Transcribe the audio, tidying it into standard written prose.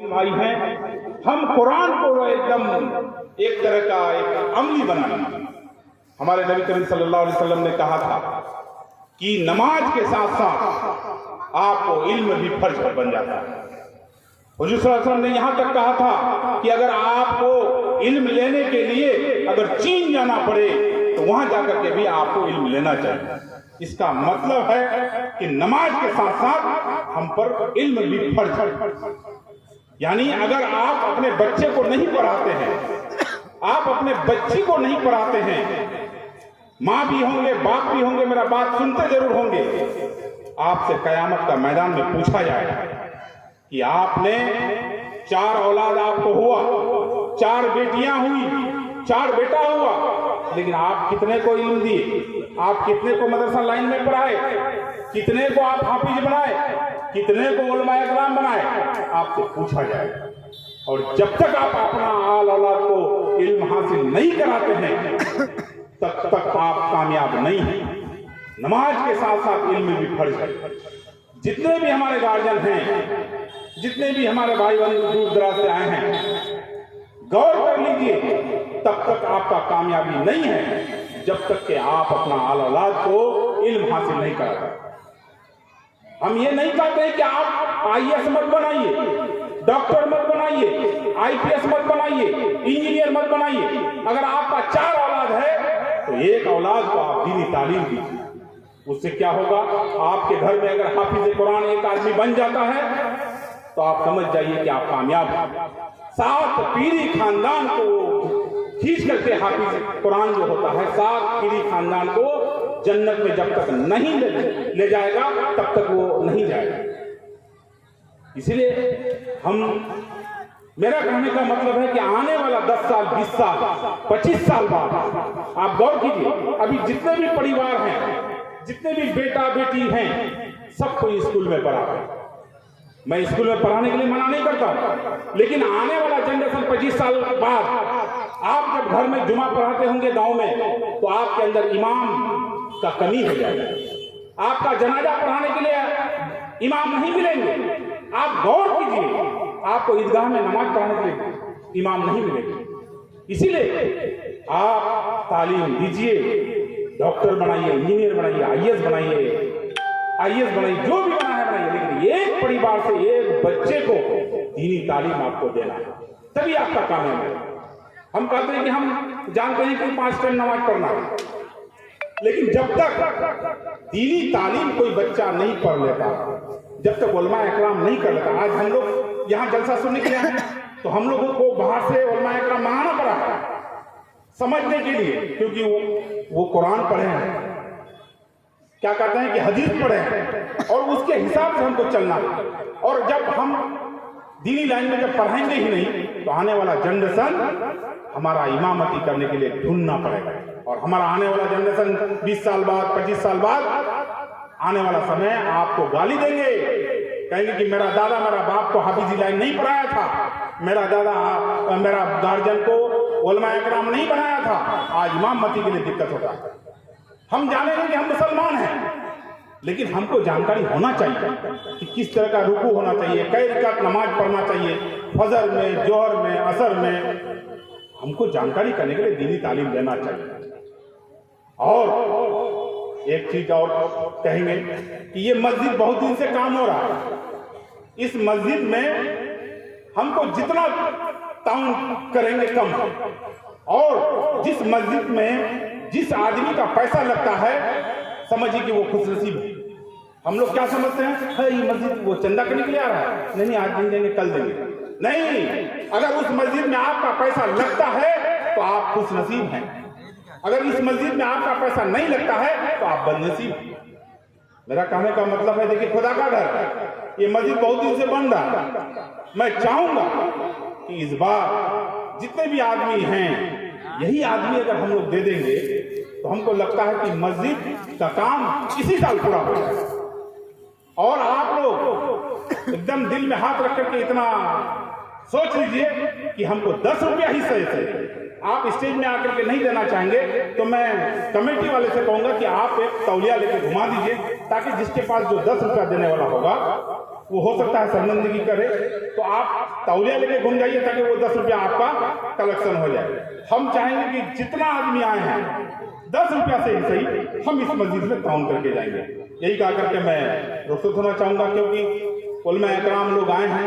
भाई हैं, हम कुरान को एकदम एक तरह का एक अमली बनाना। हमारे नबी करीम सल्लल्लाहु अलैहि वसल्लम ने कहा था कि नमाज के साथ साथ आपको इल्म भी फर्ज बन जाता है। हुजूर सल्लल्लाहु अलैहि वसल्लम ने यहाँ तक कहा था कि अगर आपको इल्म लेने के लिए अगर चीन जाना पड़े तो वहां जाकर के भी आपको इल्म लेना चाहिए। इसका मतलब है कि नमाज के साथ साथ हम पर इल्म भी फर्ज है। यानी अगर आप अपने बच्चे को नहीं पढ़ाते हैं, आप अपने बच्ची को नहीं पढ़ाते हैं, माँ भी होंगे बाप भी होंगे, मेरा बात सुनते जरूर होंगे, आपसे कयामत का मैदान में पूछा जाएगा कि आपने 4 औलाद आपको हुआ, 4 बेटियां हुई, 4 बेटा हुआ, लेकिन आप कितने को इल्म दिए, आप कितने को मदरसा लाइन में पढ़ाए, कितने को आप हाफिज बनाए, कितने को उलमाए इकराम बनाए, आपसे पूछा जाएगा। और जब तक आप अपना आल औलाद को इल्म हासिल नहीं कराते हैं तब तक आप कामयाब नहीं हैं। नमाज के साथ साथ इल्म भी फर्ज है। जितने भी हमारे गार्जियन हैं, जितने भी हमारे भाई बंधु दूर दराज से आए हैं, गौर कर लीजिए, तब तक आपका कामयाबी नहीं है जब तक कि आप अपना आल औलाद को इल्म हासिल नहीं कराते। हम ये नहीं कहते हैं कि आप आईएएस मत बनाइए, डॉक्टर मत बनाइए, आईपीएस मत बनाइए, इंजीनियर मत बनाइए। अगर आपका 4 औलाद है तो एक औलाद को आप दीनी तालीम दीजिए। उससे क्या होगा, आपके घर में अगर हाफिज कुरान एक आदमी बन जाता है तो आप समझ जाइए कि आप कामयाब हैं। 7 पीढ़ी खानदान को खींच करके हाफिज कुरान जो होता है 7 पीढ़ी खानदान को जन्नत में जब तक नहीं ले जाएगा तब तक वो नहीं जाएगा। इसलिए मेरा कहने का मतलब है कि आने वाला 10 साल, 20 साल, 25 साल बाद आप गौर कीजिए, अभी जितने भी परिवार हैं, जितने भी बेटा बेटी हैं, सबको स्कूल में पढ़ा है। मैं स्कूल में पढ़ाने के लिए मना नहीं करता, लेकिन आने वाला जनरेशन 25 साल बाद आप जब घर में जुमा पढ़ाते होंगे गांव में, तो आपके अंदर इमाम का कमी हो जाएगा। आपका जनाजा पढ़ाने के लिए इमाम नहीं मिलेंगे। आप गौर कीजिए, आपको ईदगाह में नमाज पढ़ाने के लिए इमाम नहीं मिलेंगे। इसीलिए आप तालीम दीजिए, डॉक्टर बनाइए, इंजीनियर बनाइए, आईएएस बनाइए, जो भी बना है बनाइए, लेकिन एक परिवार से एक बच्चे को दीनी तालीम आपको देना है, तभी आपका कामयाब है। हम कहते हैं कि हम जानते हैं कि 5 टाइम नमाज पढ़ना है, लेकिन जब तक दीनी तालीम कोई बच्चा नहीं पढ़ लेता, जब तक उलमा इकराम नहीं कर लेता। आज हम लोग यहाँ जलसा सुनने के लिए आए तो हम लोगों को बाहर से उलमा इकराम मंगाना पड़ा है समझने के लिए, क्योंकि वो कुरान पढ़े हैं, क्या कहते हैं कि हदीस पढ़े हैं, और उसके हिसाब से हमको चलना है। और जब हम दीनी लाइन में जब पढ़ाएंगे ही नहीं तो आने वाला जनरेशन हमारा इमामती करने के लिए ढूंढना पड़ेगा। और हमारा आने वाला जनरेशन 20 साल बाद, 25 साल बाद आने वाला समय आपको गाली देंगे, कहेंगे कि मेरा दादा मेरा बाप को हाफिजी लाइन नहीं पढ़ाया था, मेरा दादा मेरा गार्जियन को उलमा इकराम नहीं बनाया था, आज इमामती के लिए दिक्कत होता है। हम जानेंगे कि हम मुसलमान हैं, लेकिन हमको जानकारी होना चाहिए कि किस तरह का रुकू होना चाहिए, कई रकात नमाज पढ़ना चाहिए, फजर में, जोहर में, असर में, हमको जानकारी करने के लिए दीनी तालीम देना चाहिए। और एक चीज और कहेंगे कि ये मस्जिद बहुत दिन से काम हो रहा है। इस मस्जिद में हमको जितना ताउन करेंगे कम, और जिस मस्जिद में जिस आदमी का पैसा लगता है समझिए कि वो खुशनसीब है। हम लोग क्या समझते हैं, है ये मस्जिद वो चंदा करने के लिए आ रहा है, नहीं आज नहीं देंगे कल देंगे, नहीं। अगर उस मस्जिद में आपका पैसा लगता है तो आप खुशनसीब हैं। अगर इस मस्जिद में आपका पैसा नहीं लगता है तो आप बदनसीब हैं। मेरा कहने का मतलब है, देखिए खुदा का घर, ये मस्जिद बहुत दिन से बन रहा है। मैं चाहूंगा कि इस बार जितने भी आदमी हैं, यही आदमी अगर हम लोग दे देंगे तो हमको लगता है कि मस्जिद का काम इसी साल पूरा हो जाएगा। और आप लोग एकदम दिल में हाथ रख करके इतना सोच लीजिए कि हमको 10 रुपया हिस्से से आप स्टेज में आकर के नहीं देना चाहेंगे तो मैं कमेटी वाले से कहूंगा कि आप एक तौलिया लेके घुमा दीजिए, ताकि जिसके पास जो 10 रुपया देने वाला होगा वो हो सकता है शर्मिंदगी करे, तो आप तौलिया लेके घूम जाइए ताकि वो 10 रुपया आपका कलेक्शन हो जाए। हम चाहेंगे कि जितना आदमी आए हैं 10 रुपया से ही सही हम इस मस्जिद में ताउन करके जाएंगे। यही कहा करके मैं रुखसत होना चाहूंगा, क्योंकि उलमा इकराम लोग आए हैं।